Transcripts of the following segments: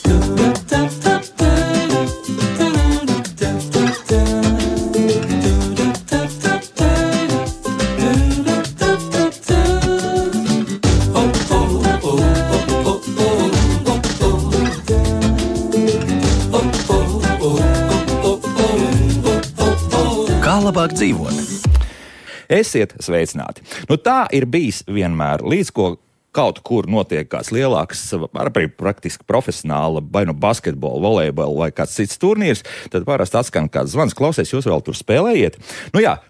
Kā labāk dzīvot? Esiet sveicināti. Tā ir bijis vienmēr, līdz ko kaut kur notiek kāds lielāks, arī praktiski profesionāla, vai basketbola, volejbola vai kāds cits turnīrs, tad parasti atskan kāds zvans, klausies, jūs vēl tur spēlējiet.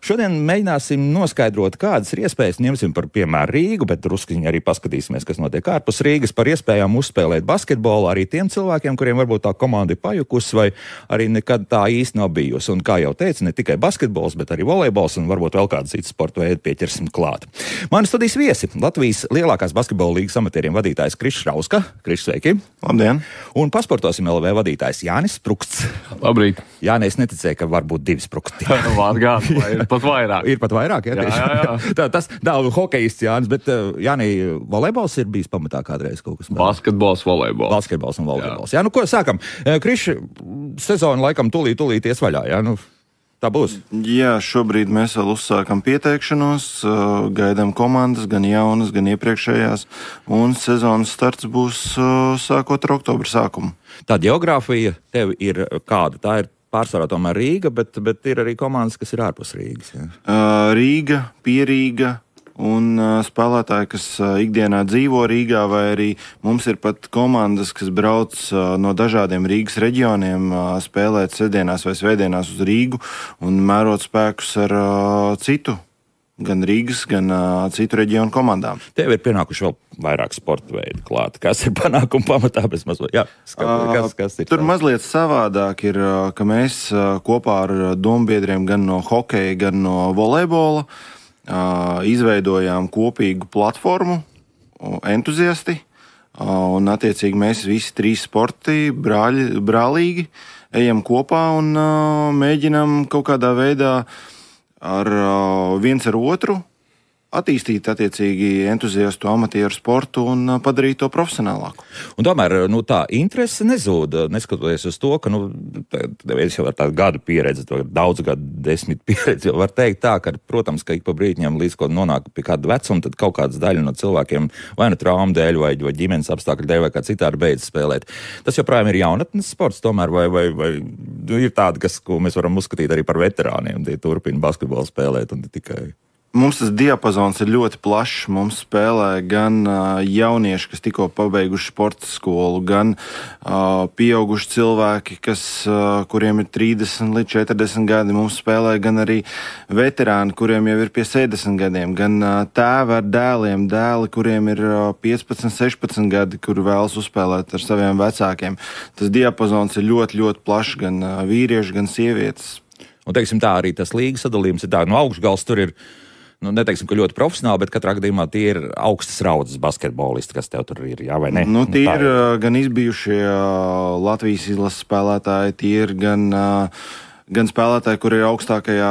Šodien mēģināsim noskaidrot, kādas ir iespējas, ņemsim par piemēru Rīgu, bet druskuņi arī paskatīsimies, kas notiek ārpus Rīgas, par iespējām uzspēlēt basketbolu arī tiem cilvēkiem, kuriem varbūt tā komanda ir pajukusi vai arī nekad tā īsti nav bijusi. Un kā jau teicu, ne tikai basketbols, bet arī volejbols un varbūt vēl kādu citu sporta veidu pieķersim klāt. Mani studijas viesi, Latvijas lielākās basketbola līgas amatieriem vadītājs Krišs Rauska. Krišs, sveiki! Labdien! Un Pasportosim LV vadītājs Jānis Spruksts. Labrīt! Jāni, es neticēju, ka var būt divi spruksti. Ir pat vairāk. Ir pat vairāk, jā. Tas nav hokejists Jānis, bet Jāni, volejbols ir bijis pamatā kādreiz kaut kas. Basketbols, volejbols. Basketbols un volejbols. Ko sākam? Krišs, sezona laikam tūlīt ies vaļā, Tā būs. Jā, šobrīd mēs vēl uzsākam pieteikšanos, gaidām komandas, gan jaunas, gan iepriekšējās, un sezonas starts būs sākot ar oktobra sākumu. Tā geogrāfija tev ir kāda? Tā ir pārsvarā tomēr Rīga, bet ir arī komandas, kas ir ārpus Rīgas. Rīga, Pierīga un spēlētāji, kas ikdienā dzīvo Rīgā, vai arī mums ir pat komandas, kas brauc no dažādiem Rīgas reģioniem spēlēt sestdienās vai svētdienās uz Rīgu un mērot spēkus ar citu, gan Rīgas, gan citu reģionu komandām. Tev ir pienākuši vēl vairāk sporta veidu klāt. Kas ir panākuma pamatā? Kas ir? Tur mazliet savādāk ir, ka mēs kopā ar dombiedriem gan no hokeja, gan no volejbola izveidojām kopīgu platformu entuziasti, un attiecīgi mēs visi trīs sporti brālīgi ejam kopā un mēģinam kaut kādā veidā viens ar otru attīstīt attiecīgi entuziastu amatieru sportu un padarīt to profesionālāku. Un tomēr tā interese nezūd, neskatoties uz to, ka es jau ar tādu gadu pieredzi, daudz gadu, 10 pieredzi, jau var teikt tā, ka, protams, ka ik pa brīdņam līdz ko nonāk pie kāda vecuma, tad kaut kādas daļa no cilvēkiem vai traumu dēļ, vai ģimenes apstākļu dēļ, vai kā citādi beidz spēlēt. Tas joprojām ir jaunatnes sports tomēr, vai ir tādi, ko mēs varam uzskatīt arī par veterāniem, tie turpina basketbolu spēlēt un tikai... Mums tas diapazons ir ļoti plašs. Mums spēlē gan jaunieši, kas tikko pabeiguši sporta skolu, gan pieauguši cilvēki, kuriem ir 30 līdz 40 gadi. Mums spēlē gan arī veterāni, kuriem jau ir pie 70 gadiem, gan tēvi ar dēliem, kuriem ir 15, 16 gadi, kuri vēlas uzspēlēt ar saviem vecākiem. Tas diapazons ir ļoti, ļoti plašs, gan vīrieši, gan sievietes. Un, teiksim, tā arī tas līgas sadalījums ir tā, augšgals tur ir, neteiksim, ka ļoti profesionāli, bet katrā gadījumā tie ir augstas raudzes basketbolisti, kas tev tur ir, jā vai ne? Tie ir gan izbijušie Latvijas izlases spēlētāji, tie ir gan spēlētāji, kuri ir augstākajā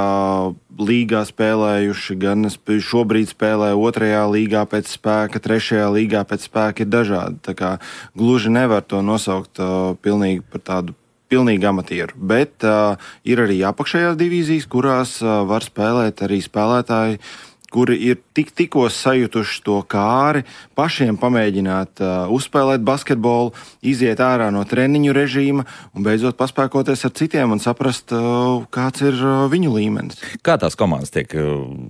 līgā spēlējuši, gan šobrīd spēlē 2. līgā pēc spēka, 3. līgā pēc spēka, ir dažādi. Tā kā gluži nevar to nosaukt pilnīgi par tādu pilnīgi amatieru, bet ir arī apakšējās divīzijas, kurās var spēlēt arī spēlētāji, kuri ir tikko sajutuši to kāri, pašiem pamēģināt uzspēlēt basketbolu, iziet ārā no treniņu režīma un beidzot paspēkoties ar citiem un saprast, kāds ir viņu līmenis. Kā tās komandas tiek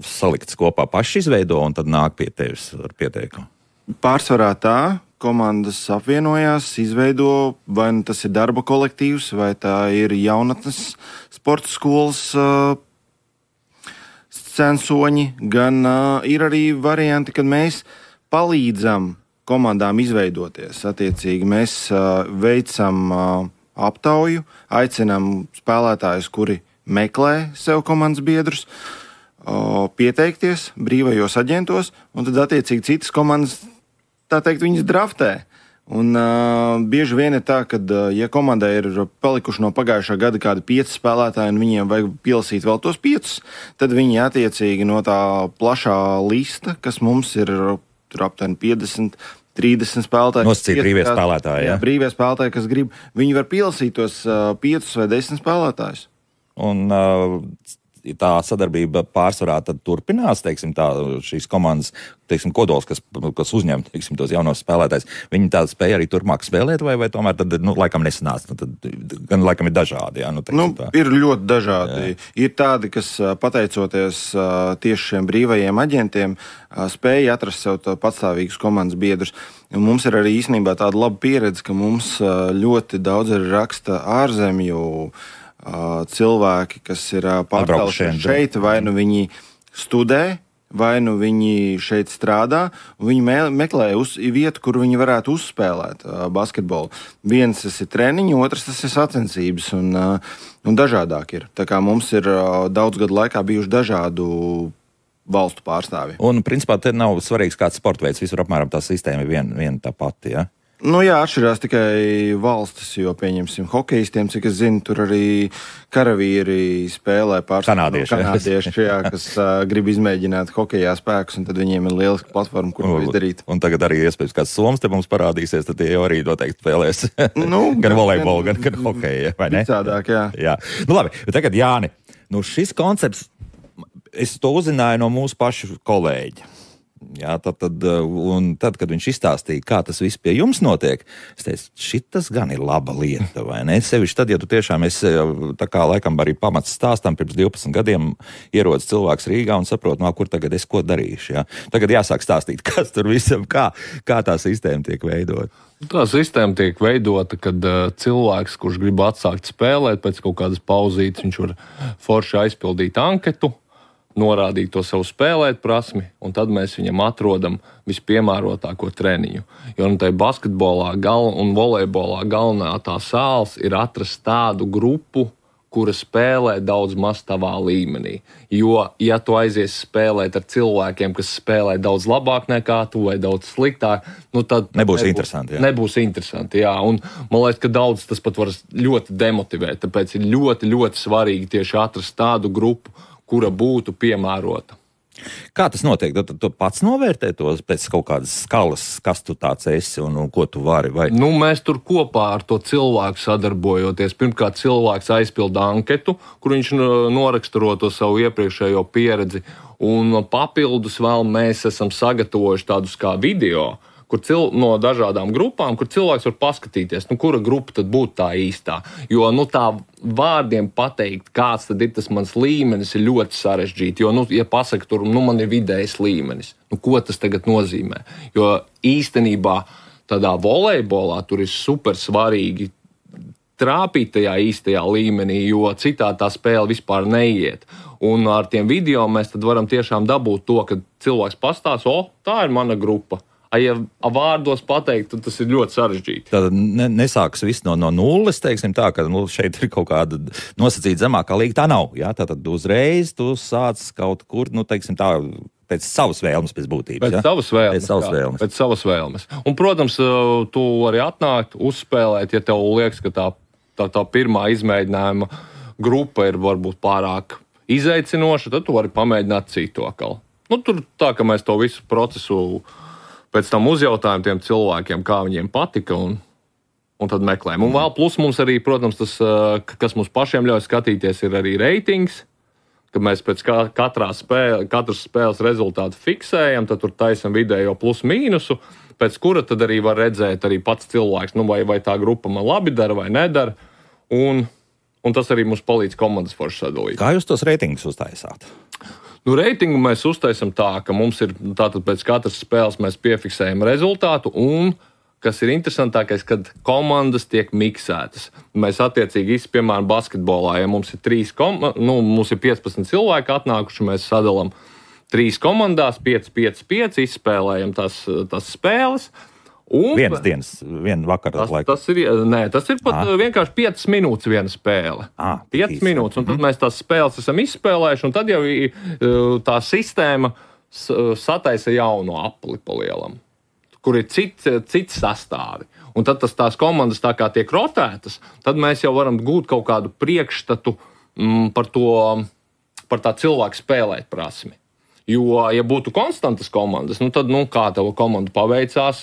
saliktas kopā, paši izveido un tad nāk pie tevis ar pieteikumu? Pārsvarā tā. Komandas apvienojās, izveido, vai tas ir darba kolektīvs, vai tā ir jaunatnes sporta skolas censoņi, gan ir arī varianti, kad mēs palīdzam komandām izveidoties. Attiecīgi mēs veicam aptauju, aicinām spēlētājus, kuri meklē sev komandas biedrus, pieteikties brīvajos aģentos, un tad attiecīgi citas komandas tā teikt, viņas draftē. Un bieži vien ir tā, ka, ja komandai ir palikuši no pagājušā gada kādi 5 spēlētāji un viņiem vajag pielasīt vēl tos 5, tad viņi attiecīgi no tā plašā lista, kas mums ir tur aptuveni 50 30 spēlētāji. Nosacīt brīvie spēlētāji, jā. Brīvie spēlētāji, kas grib, viņi var pielasīt tos 5 vai 10 spēlētājus. Un tā sadarbība pārsvarā tad turpinās, teiksim, tā, šīs komandas, teiksim, kodols, kas uzņem, teiksim, tos jaunos spēlētājs. Viņi tā spēja arī turpmāk spēlēt, vai tomēr tad, laikam nesanāc, tad gan laikam ir dažādi, jā? Ir ļoti dažādi. Jā. Ir tādi, kas pateicoties tieši šiem brīvajiem aģentiem, spēja atrast sev patstāvīgus komandas biedrus. Un mums ir arī īstenībā tāda laba pieredze, ka mums ļoti daudz arī raksta ārzemju cilvēki, kas ir pārcēluši šeit, vai nu viņi studē, vai nu viņi šeit strādā, un viņi meklē vietu, kur viņi varētu uzspēlēt basketbolu. Viens tas ir treniņi, otrs tas ir sacensības, un dažādāk ir. Tā kā mums ir daudz gadu laikā bijuši dažādu valstu pārstāvi. Un, principā, te nav svarīgs kāds sporta veids, visur apmēram tā sistēma ir viena tā pati, ja? Jā, atšķirās tikai valstis, jo, pieņemsim, hokejistiem, cik es zinu, tur arī karavīri spēlē kanādieši, jā, kas grib izmēģināt hokejā spēkus, un tad viņiem ir lieliska platforma, kur to izdarīt. Un tagad arī iespējams kāds soms te mums parādīsies, tad tie jau arī noteikti spēlēs gan volejbolu, gan hokeju, vai ne? Citādāk, jā. Labi, tagad Jāni, šis koncepts, es to uzzināju no mūsu pašu kolēģa. Jā, tad, kad viņš izstāstīja, kā tas viss pie jums notiek, es teicu, šitas gan ir laba lieta, vai ne? Sevišķi tad, ja tu tiešām esi, tā kā laikam arī pamats stāstam, pirms 12 gadiem ierodas cilvēks Rīgā un saprot, kur tagad es ko darīšu, jā? Tagad jāsāk stāstīt, kas tur visam, kā tā sistēma tiek veidota. Tā sistēma tiek veidota, kad cilvēks, kurš grib atsākt spēlēt, pēc kaut kādas pauzītes, viņš var forši aizpildīt anketu, norādīt to savu spēlēt prasmi, un tad mēs viņam atrodam vispiemērotāko treniņu. Jo tai basketbolā un volejbolā galvenā tā sāls ir atrast tādu grupu, kura spēlē daudz maz tavā līmenī. Jo, ja tu aizies spēlēt ar cilvēkiem, kas spēlē daudz labāk nekā tu vai daudz sliktāk, tad nebūs interesanti. Jā. Nebūs interesanti, jā. Un man liekas, ka daudz tas pat var ļoti demotivēt, tāpēc ir ļoti, ļoti svarīgi tieši atrast tādu grupu, kura būtu piemērota. Kā tas notiek? Tu pats novērtē tos pēc kaut kādas skalas, kas tu tāds esi un ko tu vari? Vai? Mēs tur kopā ar to cilvēku sadarbojoties. Pirmkārt, cilvēks aizpilda anketu, kur viņš noraksturo to savu iepriekšējo pieredzi, un papildus vēl mēs esam sagatavojuši tādus kā video, no dažādām grupām, kur cilvēks var paskatīties, kura grupa tad būtu tā īstā. Jo tā vārdiem pateikt, kāds tad ir tas mans līmenis, ir ļoti sarežģīti. Jo, ja pasaka tur, man ir vidējs līmenis, ko tas tagad nozīmē? Jo īstenībā tādā volejbolā tur ir super svarīgi trāpīt tajā īstajā līmenī, jo citā tā spēle vispār neiet. Un ar tiem video mēs tad varam tiešām dabūt to, ka cilvēks pastāsta, tā ir mana grupa. Ja vārdos pateikt, tad tas ir ļoti sarežģīti. Tad nesāks viss no nulles, teiksim tā, ka šeit ir kaut kāda nosacīta zemākā līga. Tā nav, jā? Tātad uzreiz tu sāc kaut kur, teiksim tā, pēc savas vēlmes, pēc būtības. Pēc savas vēlmes. Un, protams, tu vari atnākt, uzspēlēt, ja tev liekas, ka tā pirmā izmēģinājuma grupa ir varbūt pārāk izaicinoša, tad tu vari pamēģināt citu atkal. Tur tā, ka mēs to visu procesu pēc tam uzjautājām tiem cilvēkiem, kā viņiem patika, un tad meklējam. Un vēl plus mums arī, protams, tas, kas mums pašiem ļauj skatīties, ir arī reitings, ka mēs pēc katras spēles rezultātu fiksējam, tad tur taisam vidējo plus mīnusu, pēc kura tad arī var redzēt arī pats cilvēks, vai tā grupa man labi dara vai nedara, un tas arī mums palīdz komandas forši sadalīt. Kā jūs tos reitingus uztaisāt? Reitingu mēs uztaisam tā, ka mums ir tātad pēc katras spēles mēs piefiksējam rezultātu, un, kas ir interesantākais, kad komandas tiek miksētas. Mēs attiecīgi, piemēram, basketbolā, ja mums ir mums ir 15 cilvēki atnākuši, mēs sadalām 3 komandās, 5, izspēlējam tās spēles. Vienu vakaru laiku. Tas ir pat vienkārši 5 minūtes viena spēle. 5 minūtes, un tad mēs tās spēles esam izspēlējuši, un tad jau tā sistēma sataisa jaunu apli pa lielam, kur ir cits sastāvi. Un tad tās komandas tā kā tiek rotētas, tad mēs jau varam gūt kaut kādu priekšstatu par tā cilvēku spēlēt prasmi. Jo, ja būtu konstantas komandas, tad, kā tava komanda paveicās,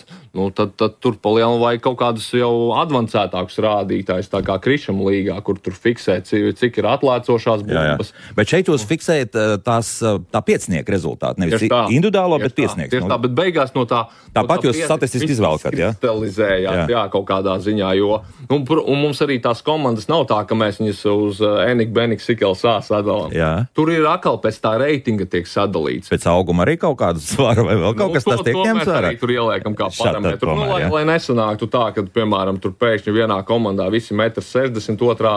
tad tur pa lielu vajag kaut kādus jau advancētākus rādītājus, tā kā Krišam līgā, kur tur fiksē, cik ir atlēcošās bumbas. Jā. Bet šeit jūs fiksējat tā piecinieka rezultātu, nevis individuālo, bet piecinieks. Tieši tā, bet beigās no tā... Tāpat jūs statistiski izvēlkat, jā? Kristalizējāt, jā, kaut kādā ziņā, jo... Un mums arī tās komandas nav tā, ka mēs viņas uz Enik, Benik, Sikels sadalām. Jā. Tur ir atkal pēc tā reitinga tiek sadalīts. Pēc auguma arī kaut kādu svaru vai vēl kaut kas tas tiek ņemts vērā? Mēs tur ieliekam kā parametru. Lai nesanāktu tā, ka, piemēram, tur pēkšņi vienā komandā visi 1,60 m, otrā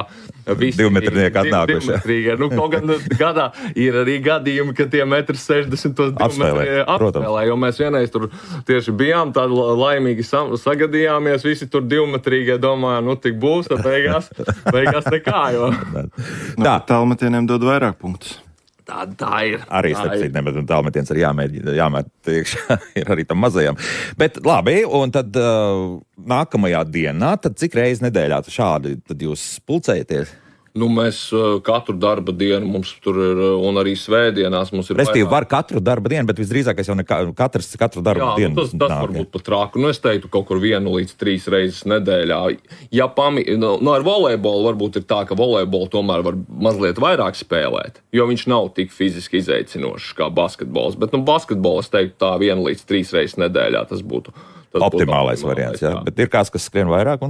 visi 2 metrinieki atnākuši. Kaut gan gadā ir arī gadījumi, ka tie 1,60 m apspēlē, jo mēs vienreiz tur tieši bijām tādi laimīgi sagadījāmies, visi tur 2 metrīgie domājām, tik būs, tad beigās nekā, jo. Tālmetieniem dod vairāk punktus. Tā ir. Arī starpcīt, bet tālmetiens arī jāmēr iekšā, ir arī tam mazajam. Bet labi, un tad nākamajā dienā, tad cik reizes nedēļā šādi tad jūs pulcējaties? Mēs katru darba dienu mums tur ir, un arī svētdienās mums ir. Restīvi var katru darba dienu, bet visdrīzākais jau ne katru darba dienu. Tas varbūt pat trāku. Es teiktu kaut kur 1 līdz 3 reizes nedēļā. Ja ar volejbolu varbūt ir tā, ka volejbolu tomēr var mazliet vairāk spēlēt, jo viņš nav tik fiziski izaicinošs kā basketbols. Bet basketbolu es teiktu tā 1 līdz 3 reizes nedēļā tas būtu. Optimālais variants, jā. Bet ir kāds, kas skrien vairāk?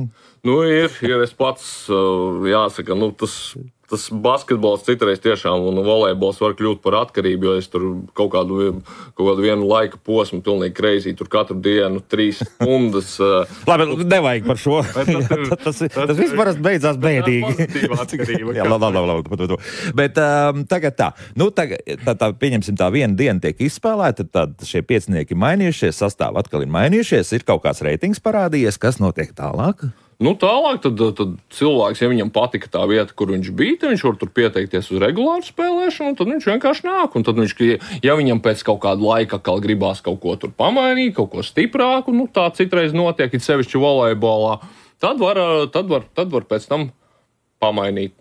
Ir es pats, jāsaka, tas basketbols citreiz tiešām un volejbols var kļūt par atkarību, jo es tur kaut kādu vienu laika posmu pilnīgi crazy, tur katru dienu 3 stundas. Labi, nevajag par šo. Tas viss parasti beidzās bēdīgi. Jā, labi. Bet tagad tā. Tad pieņemsim tā viena diena tiek izspēlēta, tad šie piecinieki mainījušies, sastāvi atkal ir mainījušies, ir kaut kāds reitings parādījies, kas notiek tālāk? Tālāk tad cilvēks, ja viņam patika tā vieta, kur viņš bija, tad viņš var tur pieteikties uz regulāru spēlēšanu, un tad viņš vienkārši nāk. Un tad ja viņam pēc kaut kāda laika atkal gribās kaut ko tur pamainīt, kaut ko stiprāku, tā citreiz notiek, it sevišķi volejbolā, tad var pēc tam pamainīt.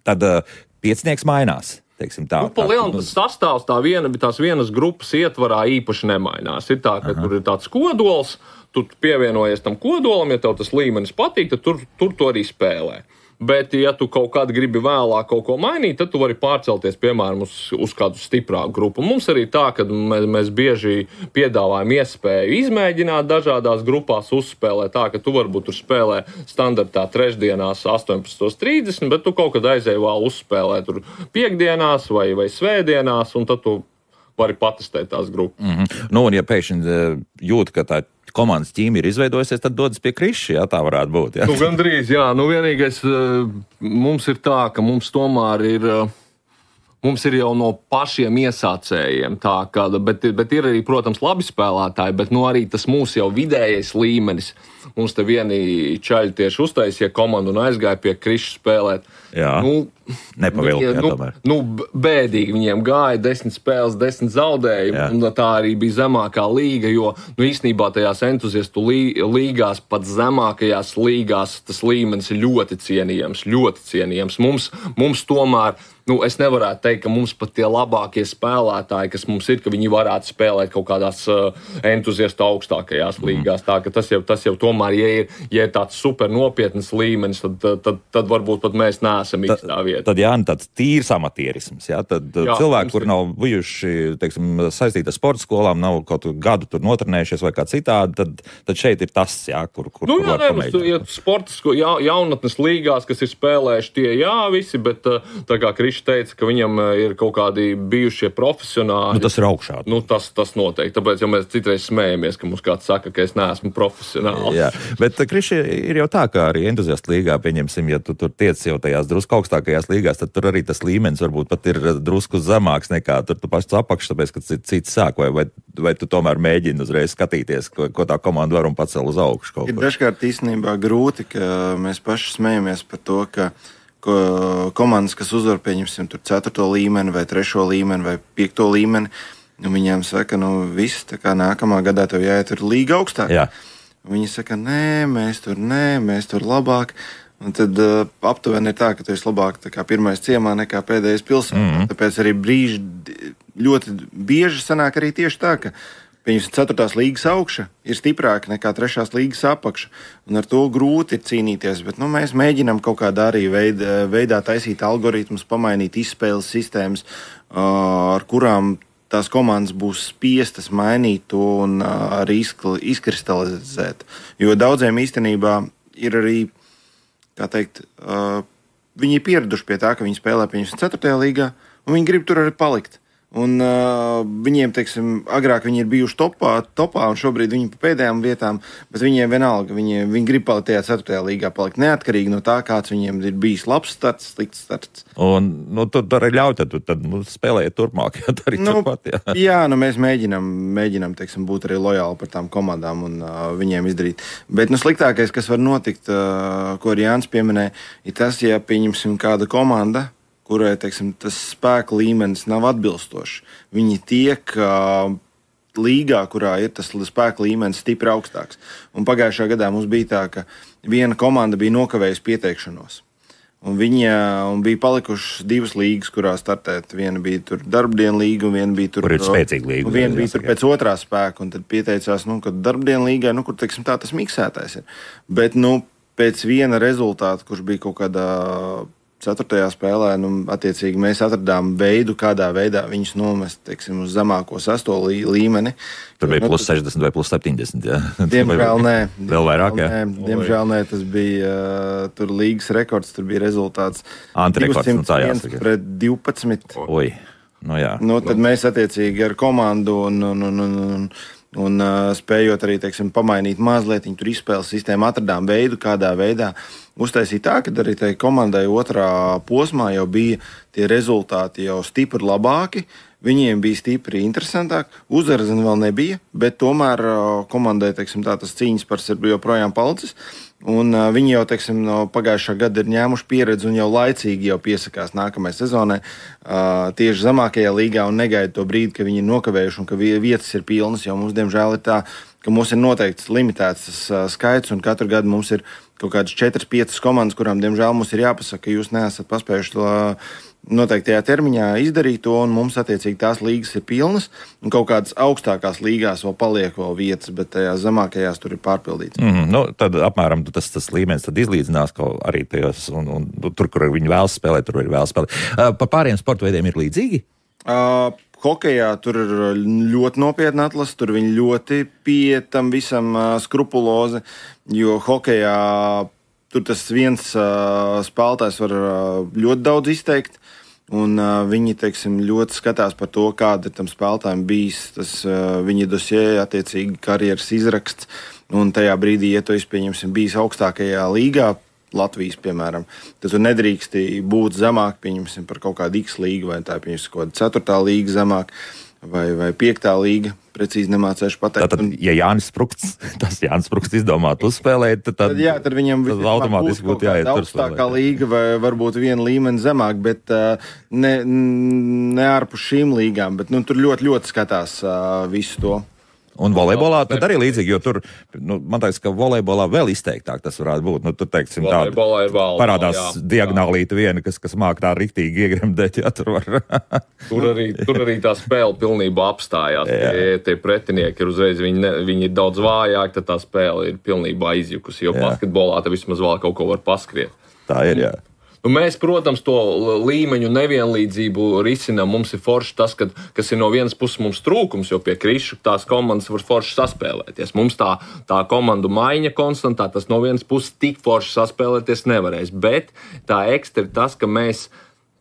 Tad piecinieks mainās. Pa lielam tas sastāvs tās vienas grupas ietvarā īpaši nemainās. Ir tā, ka tur ir tāds kodols, tu pievienojies tam kodolam, ja tev tas līmenis patīk, tad tur to arī spēlē. Bet, ja tu kaut kādā gribi vēlāk kaut ko mainīt, tad tu vari pārcelties, piemēram, uz kādu stiprāku grupu. Mums arī tā, ka mēs bieži piedāvājam iespēju izmēģināt dažādās grupās, uzspēlēt tā, ka tu varbūt tur spēlē standartā trešdienās 18:30, bet tu kaut kad aizēji vēl uzspēlēt tur piekdienās vai svētdienās, un tad tu vari patestēt tās grupas. Un ja pēkšņi jūt, ka tā komandas ķīmi ir izveidojusies, tad dodas pie Kriša, jā, tā varētu būt. Jā. Gandrīz, jā. Vienīgais mums ir tā, ka mums tomēr ir... Mums ir jau no pašiem iesācējiem tā, bet ir arī, protams, labi spēlētāji, bet arī tas mūsu jau vidējais līmenis. Mums te vieni čaļi tieši uztaisīja komandu un aizgāja pie Kriša spēlēt. Jā, nepavilkojāt tomēr. Bēdīgi viņiem gāja 10 spēles, 10 zaudējumi, un tā arī bija zemākā līga, jo īstenībā tajās entuziastu līgās, pat zemākajās līgās, tas līmenis ir ļoti cienījams. Mums tomēr... Es nevarētu teikt, ka mums pat tie labākie spēlētāji, kas mums ir, ka viņi varētu spēlēt kaut kādās entuziastu augstākajās līgās. Tā, ka tas jau tomēr, ja ir tāds super nopietnas līmenis, tad varbūt pat mēs neesam īstā vietā. Tad tāds tīrs amatierisms. Cilvēki, kur nav bijuši, saistīti ar sporta skolām, nav kaut gadu tur notrenējušies vai kā citādi, tad šeit ir tas, kur var pamēģināt. Sporta jaunatnes līgās, kas ir spēlējuši tie visi, bet tā kā Krišs teica, ka viņam ir kaut kādi bijušie profesionāļi. Tas ir augšā. Tas noteikti. Tāpēc jau mēs citreiz smējamies, ka mums kāds saka, ka es neesmu profesionāls. Jā, bet Krišs ir jau tā, kā arī entuziastu līgā, pieņemsim, ja tu tur tiec jau tajās drusku augstākajās līgās, tad tur arī tas līmenis varbūt pat ir drusku zemāks nekā tur tu pašs apakš, tāpēc, ka cits sāk, vai tu tomēr mēģini uzreiz skatīties, ko tā komanda var un pacel uz augšu kaut ko. Ir dažkārt īstenībā grūti, ka mēs paši smējamies par to, ka komandas, kas uzvar, pieņemsim, tur 4. līmeni vai 3. līmeni vai 5. līmeni, viņiem saka, viss, tā kā nākamā gadā tev jāiet ir līga augstāk. Jā. Viņi saka, mēs tur labāk. Un tad aptuveni ir tā, ka tu esi labāk tā kā pirmais ciemā nekā pēdējais pilsētā. Tāpēc arī brīži ļoti bieži sanāk arī tieši tā, ka 4. līgas augša ir stiprāka nekā 3. līgas apakša. Un ar to grūti ir cīnīties, bet mēs mēģinām kaut kādā arī veidā taisīt algoritmus, pamainīt izspēles sistēmas, ar kurām tās komandas būs spiestas mainīt to un arī izkristalizēt. Jo daudziem īstenībā ir arī, kā teikt, viņi ir pieraduši pie tā, ka viņi spēlē 4. līgā, un viņi grib tur arī palikt. Un viņiem, teiksim, agrāk viņi ir bijuši topā un šobrīd viņi pa pēdējām vietām, bet viņiem vienalga, viņi grib palikt tajā 4. līgā, palikt neatkarīgi no tā, kāds viņiem ir bijis labs starts, slikts starts. Un tur arī ļauj, tad spēlējiet turpmāk, arī turpat. Jā, mēs mēģinām, teiksim, būt arī lojāli par tām komandām un viņiem izdarīt. Bet sliktākais, kas var notikt, ko arī Jānis pieminēja, ir tas, ja pieņemsim kāda komanda, kurai, teiksim, tas spēka līmenis nav atbilstošs. Viņi tiek līgā, kurā ir tas spēka līmenis stipri augstāks. Un pagājušā gadā mums bija tā, ka viena komanda bija nokavējusi pieteikšanos. Un bija palikušas 2 līgas, kurā startēt. Viena bija tur darbdienu līga, un viena bija tur... Kur ir spēcīga līga. Un viena bija tur pēc otrā spēka, un tad pieteicās, ka darbdienu līgai, kur, teiksim, tā tas miksētais ir. Bet, pēc viena rezultāta, kurš bija kaut kādā 4. spēlē, attiecīgi mēs atradām veidu, kādā veidā viņus nomest, teiksim, uz zemāko 6. līmeni. Tur bija plus 60 vai plus 70, jā? Diemžēl nē. Vēl vairāk, jā? Diemžēl nē, tas bija tur līgas rekords, tur bija rezultāts 201 pret 12. Oi, jā. Tad mēs attiecīgi ar komandu un spējot arī, teiksim, pamainīt mazliet tur izspēles sistēmu, atradām veidu, kādā veidā uztaisīt tā, ka arī tai komandai otrā posmā jau bija tie rezultāti jau stipri labāki, viņiem bija stipri interesantāk, uzvaras vēl nebija, bet tomēr komandai, teiksim, tas cīņas pars ir joprojām palicis. Un viņi jau, teiksim, no pagājušā gada ir ņēmuši pieredzi un jau laicīgi jau piesakās nākamajai sezonai tieši zemākajā līgā un negaida to brīdi, ka viņi ir nokavējuši un ka vietas ir pilnas, jo mums, diemžēl, ir tā, ka mums ir noteikts limitēts skaits un katru gadu mums ir kaut kādas 4-5 komandas, kurām, diemžēl, mums ir jāpasaka, ka jūs neesat paspējuši noteiktajā termiņā izdarīt to, un mums, attiecīgi, tās līgas ir pilnas, un kaut kādas augstākās līgās vēl paliek vietas, bet tajās zemākajās tur ir pārpildīts. Tad apmēram tas līmenis tad izlīdzinās arī tajos, un tur, kur viņi vēlas spēlēt, tur arī vēlas spēlēt. Par pāriem sporta veidiem ir līdzīgi? Hokejā tur ir ļoti nopietna atlase, tur viņi ļoti pie tam visam skrupulozi, jo hokejā tur tas viens spēlētājs var ļoti daudz izteikt, un viņi, teiksim, ļoti skatās par to, kāda ir tam spēlētājiem bijis tas viņa dosjē, attiecīgi karjeras izraksts, un tajā brīdī, ja tu pieņemsim bijis augstākajā līgā, Latvijas, piemēram, tad tu nedrīksti būt zemāk, pieņemsim, par kaut kādu X līgu, vai tā, pieņemsim, kaut kāda 4. līga zemāk, vai 5. līga, precīzi nemācēšu pateikt. Tātad, ja Jānis Spruksts izdomātu uzspēlēt, tad viņam automātiski būtu jāiet tur spēlēt. Augstākā līga vai varbūt viena līmeni zemāk, bet ne ārpus šīm līgām, bet tur ļoti, ļoti skatās visu to. Un volejbolā tad arī līdzīgi, jo tur, man liekas, ka volejbolā vēl izteiktāk tas varētu būt. Tur, teiksim, parādās diagonālīte viena, kas māk tā riktīgi iegremdēt, ja tur var. tur arī tā spēle pilnībā apstājās. Tie pretinieki ir uzreiz, viņi ir daudz vājāki, tad tā spēle ir pilnībā izjukusi, jo basketbolā te vismaz vēl kaut ko var paskriet. Tā ir, jā. Mēs, protams, to līmeņu nevienlīdzību risinām. Mums ir forši tas, kas ir no vienas puses mums trūkums, jo pie krišu tās komandas var forši saspēlēties. Mums tā komandu maiņa konstantā, tas no vienas puses tik forši saspēlēties nevarēs. Bet tā ekstra ir tas, ka mēs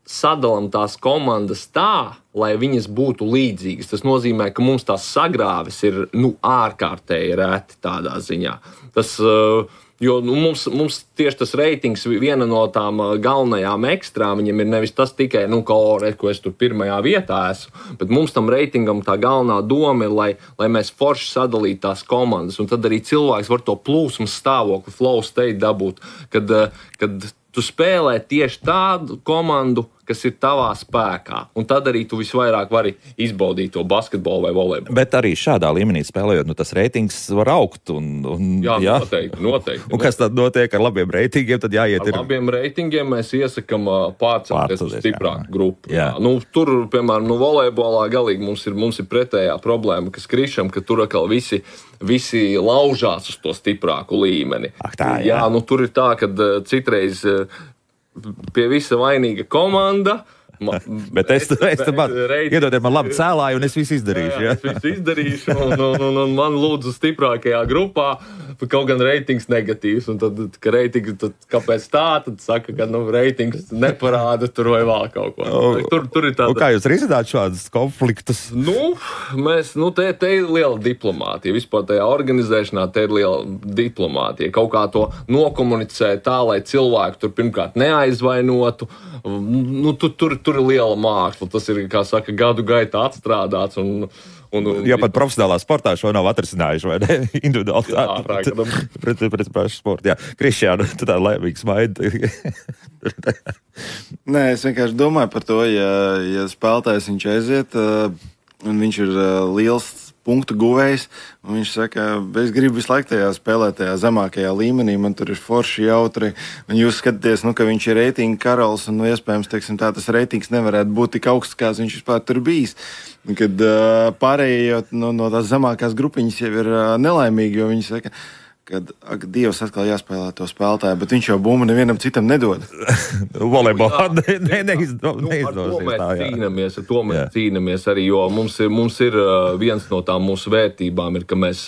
sadalām tās komandas tā, lai viņas būtu līdzīgas. Tas nozīmē, ka mums tās sagrāves ir ārkārtēji reti tādā ziņā. Jo mums tieši tas reitings, viena no tām galvenajām ekstrām, viņam ir nevis tas tikai, ko es tur pirmajā vietā esmu, bet mums tam reitingam tā galvenā doma ir, lai mēs forši sadalītu tās komandas, un tad arī cilvēks var to plūsmas stāvokli, flow state dabūt, kad tu spēlē tieši tādu komandu, kas ir tavā spēkā. Un tad arī tu visvairāk vari izbaudīt to basketbolu vai volejbolu. Bet arī šādā līmenī spēlējot, tas reitings var augt. Jā, noteikti. Un kas tad notiek ar labiem reitingiem? Tad jāiet ar labiem reitingiem mēs iesakam pārcelties uz stiprāku grupu. Jā. Tur, piemēram, volejbolā galīgi mums ir pretējā problēma, ka skrišam, ka tur atkal visi laužās uz to stiprāku līmeni. Jā, tur ir tā, ka citreiz pie visa vainīga komanda. Bet es iedodiet man labi cēlāju, un es visu izdarīšu. Jā, es visu izdarīšu, un man lūdzu stiprākajā grupā, kaut gan reitings negatīvs, un tad, ka reitings, kāpēc tā, tad saka, ka reitings neparāda tur vai vēl kaut ko. Tur ir tāda... Un kā jūs risināt šādus konfliktus? Te ir liela diplomātija. Vispār tajā organizēšanā te ir liela diplomātija. Kaut kā to nokomunicē tā, lai cilvēku tur pirmkārt neaizvainotu. Tur ir liela māksla. Tas ir, kā saka, gadu gaitā atstrādāts. Ja pat profesionālā sportā šo nav atrisinājuši, vai ne? Individuāli pret pašu sportu. Jā, Krišjāna, tu tā laimīgs maidi. Nē, es vienkārši domāju par to, ja spēlētājs viņš aiziet, un viņš ir liels punktu guvējs, un viņš saka, es gribu visu laiku tajā spēlēt tajā zemākajā līmenī, man tur ir forši jautri, un jūs skatāties, ka viņš ir reitinga karalis, un iespējams, tas reitings nevarētu būt tik augsts, kāds viņš vispār tur bijis. Kad pārējie no tās zemākās grupiņas jau ir nelaimīgi, jo viņi saka, kad Dievs atkal jāspēlē to spēlētāju, bet viņš jau bumbu nevienam citam nedod. Volejbolā neizdosies. Ar to mēs cīnamies arī, jo mums ir viens no tām mūsu vērtībām, ir, ka mēs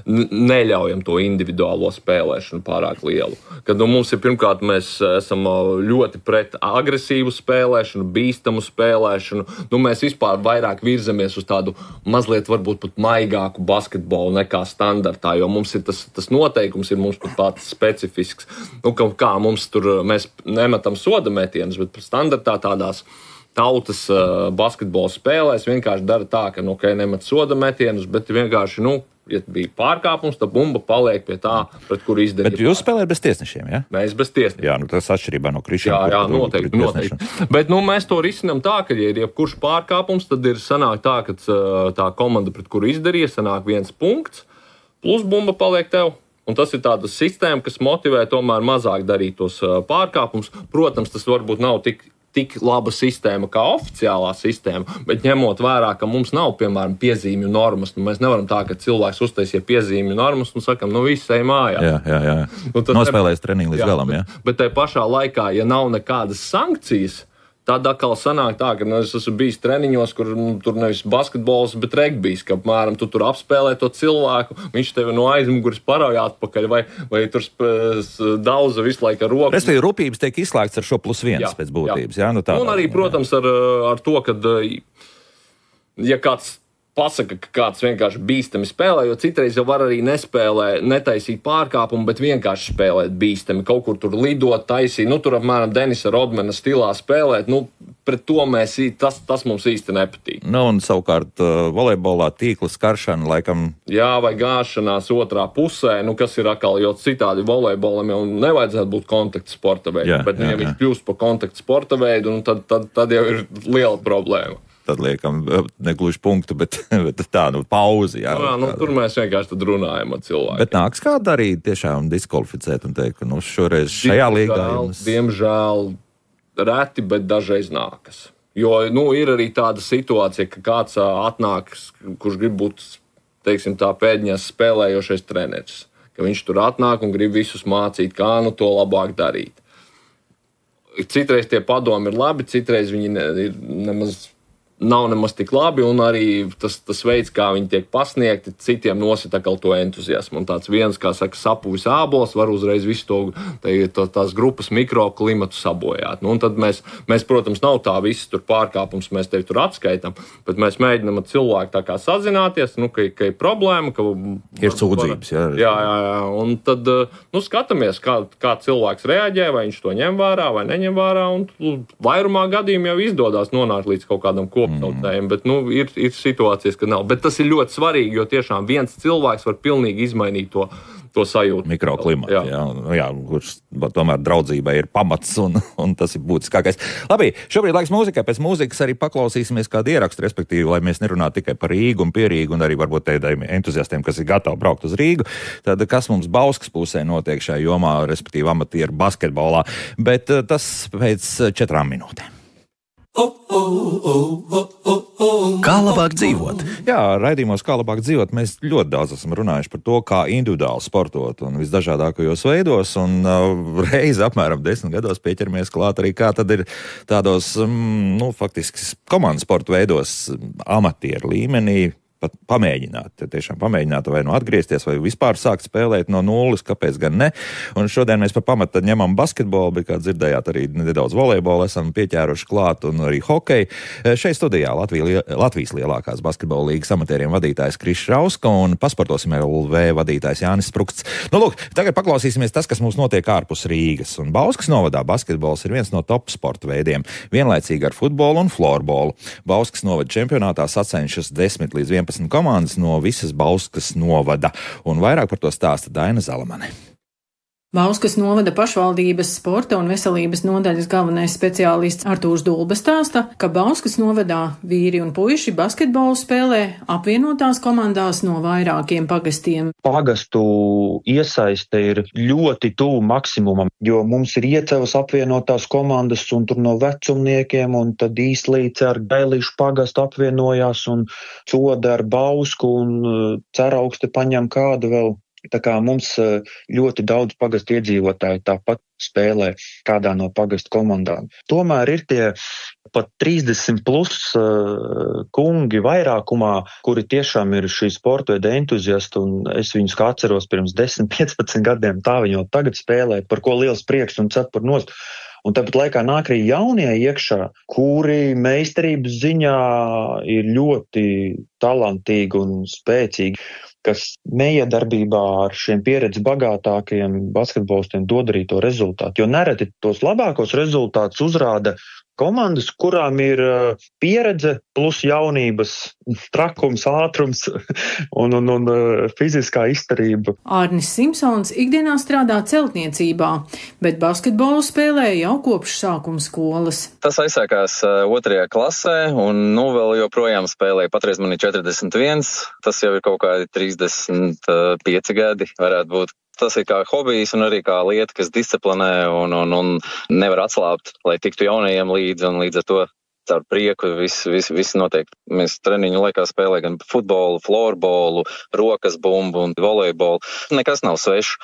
neļaujam to individuālo spēlēšanu pārāk lielu. Kad mums ir pirmkārt, mēs esam ļoti pret agresīvu spēlēšanu, bīstamu spēlēšanu. Mēs vispār vairāk virzamies uz tādu mazliet varbūt pat maigāku basketbolu nekā standartā, jo mums ir tas noteikums ir mums pat pats specifisks. Kā mums tur, mēs nemetam soda metienus, bet standartā tādās tautas basketbola spēlēs vienkārši dara tā, ka, nemet soda metienus, bet vienkārši, ja bija pārkāpums, tad bumba paliek pie tā, pret kuru izdarīt. Bet jūs spēlējat bez tiesnešiem, ja? Mēs bez tiesnešiem. Jā, tas atšķirībā no Krišjāna. Jā, noteikti. Bet, mēs to risinām tā, ka, ja ir jebkurš pārkāpums, tad ir sanāk tā, ka tā komanda, pret kuru izdarīja, sanāk 1 punkts, plus bumba paliek tev. Un tas ir tāda sistēma, kas motivē tomēr mazāk darīt tos pārkāpumus. Protams, tas varbūt nav tik laba sistēma kā oficiālā sistēma, bet ņemot vērā, ka mums nav, piemēram, piezīmju normas. Mēs nevaram tā, ka cilvēks uztaisīja piezīmju normas un sakam, viss ej mājā. Jā. Nospēlējis treniņu līdz galam, jā. Bet tai pašā laikā, ja nav nekādas sankcijas, tad atkal sanāk tā, ka es esmu bijis treniņos, kur tur nevis basketbols, bet regbijs, ka apmēram tu tur apspēlē to cilvēku, viņš tevi no aizmuguras parauj atpakaļ, vai tur daudza visu laiku ar roku. Respektīvi, rūpības tiek izslēgts ar šo +1 pēc būtības. Jā, un arī, protams, ar to, ka ja kāds pasaka, ka kāds vienkārši bīstami spēlē, jo citreiz jau var arī netaisīt pārkāpumu, bet vienkārši spēlēt bīstami, kaut kur tur lidot, taisīt, tur apmēram Denisa Rodmana stilā spēlēt, pret to tas mums īsti nepatīk. Un savukārt volejbolā tīkla skaršana laikam... Jā, vai gāšanās otrā pusē, kas ir atkal, jo citādi volejbolam jau nevajadzētu būt kontakta sporta veidu, bet ja viņš kļūst par kontakta sporta veidu, tad jau ir liela problēma. Tad liekam, negluži punktu, bet tā, pauzi. Jā, tur mēs vienkārši tad runājam ar cilvēkiem. Bet nāks kādu arī tiešām diskvalificēt un teikt, ka šoreiz šajā līgā... Diemžēl reti, bet dažreiz nākas. Jo, ir arī tāda situācija, ka kāds atnāks, kurš grib būt, teiksim tā, pēdiņās spēlējošais treneris. Ka viņš tur atnāk un grib visus mācīt, kā to labāk darīt. Citreiz tie padomi ir labi, citreiz viņi nav nemaz tik labi, un arī tas veids, kā viņi tiek pasniegti, citiem nosita to entuziasmu. Un tāds viens, kā saka, sapuvis ābols, var uzreiz visu tās grupas mikroklimatu sabojāt. Un tad mēs, protams, nav tā viss tur pārkāpums, mēs tevi tur atskaitam, bet mēs mēģinam ar cilvēku tā kā sazināties, ka ir problēma, ka ir sūdzības, jā. Jā, un tad skatāmies, kā cilvēks reaģē, vai viņš to ņem vērā, vai neņem vērā, un vairumā gadījumā jau izdodas nonākt līdz kaut kādam bet ir situācijas, ka nav. Bet tas ir ļoti svarīgi, jo tiešām viens cilvēks var pilnīgi izmainīt to sajūtu. Mikroklimatu, jā, kurš tomēr draudzībai ir pamats un tas ir būtiskākais. Labi, šobrīd laiks mūzikai, pēc mūzikas arī paklausīsimies kādu ierakstu, respektīvi, lai mēs nerunātu tikai par Rīgu un pie Rīgu un arī varbūt tādiem entuziastiem, kas ir gatavi braukt uz Rīgu. Tad kas mums Bauskas pusē notiek šajā jomā, respektīvi amatieru basketbolā, bet tas pēc 4 minūtēm. Kā labāk dzīvot? Jā, raidījumos Kā labāk dzīvot mēs ļoti daudz esam runājuši par to, kā individuāli sportot un visdažādākajos veidos, un reizi apmēram 10 gados pieķeramies klāt arī kā tad ir tādos, faktiski komandas sporta veidos amatieru līmenī, pat pamēģināt vai atgriezties, vai vispār sākt spēlēt no nulles, kāpēc gan ne. Un šodien mēs par pamatu ņemam basketbolu, bet, kā dzirdējāt, arī nedaudz volejbolu esam pieķēruši klāt un arī hokeju. Šeit studijā Latvijas lielākās basketbola līgas amatieriem vadītājs Krišs Rauska un Pasportosim LV vadītājs Jānis Sprukts. Lūk, tagad paklausīsimies tas, kas mums notiek ārpus Rīgas. Un Bauskas novadā basketbols ir viens no top sporta veidiem, vienlaicīgi ar futbolu un florbolu. Bauskas novada čempionātā sacenšas 10 līdz 11 komandas no visas Bauskas novada, un vairāk par to stāsta Daina Zalamane. Bauskas novada pašvaldības sporta un veselības nodaļas galvenais speciālists Artūrs Dulba stāsta, ka Bauskas novadā vīri un puiši basketbolu spēlē apvienotās komandās no vairākiem pagastiem. Pagastu iesaiste ir ļoti tuvu maksimumam, jo mums ir Iecevas apvienotās komandas un tur no vecumniekiem, un tad Īslīce ar Gailīšu pagastu apvienojās un Coda ar Bausku un Ceraugste paņem kādu vēl. Tā kā mums ļoti daudz pagastu iedzīvotāji tāpat spēlē kādā no pagastu komandām. Tomēr ir tie pat 30 plus kungi vairākumā, kuri tiešām ir šī sporta veida entuziasti, un es viņus kā atceros pirms 10-15 gadiem, tā viņi jau tagad spēlē, par ko liels prieks un cepur nost. Un tāpat laikā nāk arī jaunie iekšā, kuri meistarības ziņā ir ļoti talantīgi un spēcīgi, kas neiedarbībā ar šiem pieredzi bagātākajiem basketbolistiem dod arī to rezultātu. Jo nereti tos labākos rezultātus uzrāda komandas, kurām ir pieredze plus jaunības, trakums, ātrums un fiziskā izturība. Ārnis Simpsons ikdienā strādā celtniecībā, bet basketbolu spēlē jau kopš sākuma skolas. Tas aizsākās 2. klasē un vēl joprojām spēlēju. Patreiz man ir 41, tas jau ir kaut kādi 35 gadi varētu būt. Tas ir kā hobijs un arī kā lieta, kas disciplinē un nevar atslābt, lai tiktu jaunajiem līdzi, un līdz ar to caur prieku viss notiek. Mēs treniņu laikā spēlējam gan futbolu, florbolu, rokas bumbu un volejbolu. Nekas nav svešs.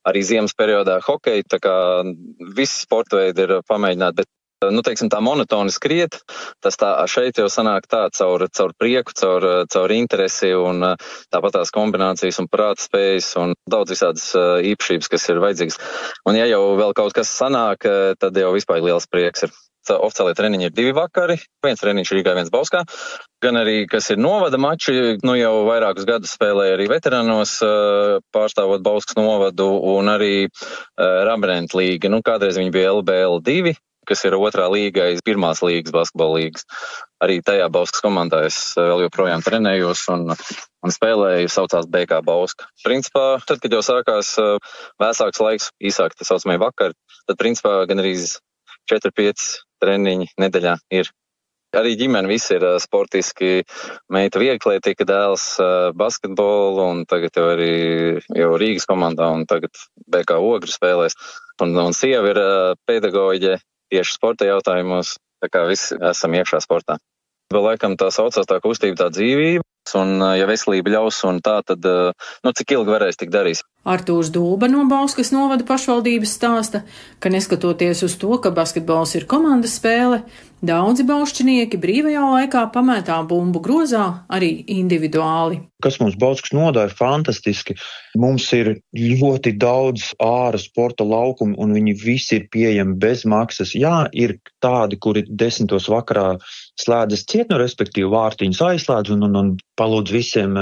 Arī ziemas periodā hokeju, tā kā visi sporta veidi ir pamēģināti, bet tā monotoni skriet, tas tā šeit jau sanāk tā caur prieku, caur interesi un tāpat tās kombinācijas un prāta spējas un daudz visādas īpašības, kas ir vajadzīgas. Un ja jau vēl kaut kas sanāk, tad jau vispār liels prieks ir. Oficiālie treniņi ir 2 vakari, viens treniņš Rīgā, viens Bauskā. Gan arī, kas ir novada mači, jau vairākus gadus spēlēja arī veterānos, pārstāvot Bauskas novadu un arī Rambrentu līga. Kādreiz viņi bija LBL 2. Kas ir 2. līga, 1. līgas basketbola līgas. Arī tajā Bauskas komandā es vēl joprojām trenējos un spēlēju, saucās BK Bauska. Principā, tad, kad jau sākās vēsāks laiks, īsāk tā saucamie vakari, tad principā gan arī 4-5 treniņi nedēļā ir. Arī ģimene visi ir sportiski, meita vieglietika, dēls basketbolu un tagad jau arī Rīgas komandā un tagad BK Ogri spēlēs. Un sieva ir pedagoģe tieši sporta jautājumos, tā kā visi esam iekšā sportā. Vēl laikam tā saucās tā kustība, tā dzīvība, un ja veselība ļaus un tā, tad cik ilgi varēs tik darīs. Artūrs Dulba no Bauskas novada pašvaldības stāsta, ka neskatoties uz to, ka basketbols ir komandas spēle, daudzi baušķinieki brīvajā laikā pametā bumbu grozā arī individuāli. Kas mums Bauskas nodā ir fantastiski. Mums ir ļoti daudz āra sporta laukumu un viņi visi ir pieejami bez maksas. Jā, ir tādi, kuri 10. vakarā slēdzas ciet, respektīvi vārtiņus aizslēdz un palūdz visiem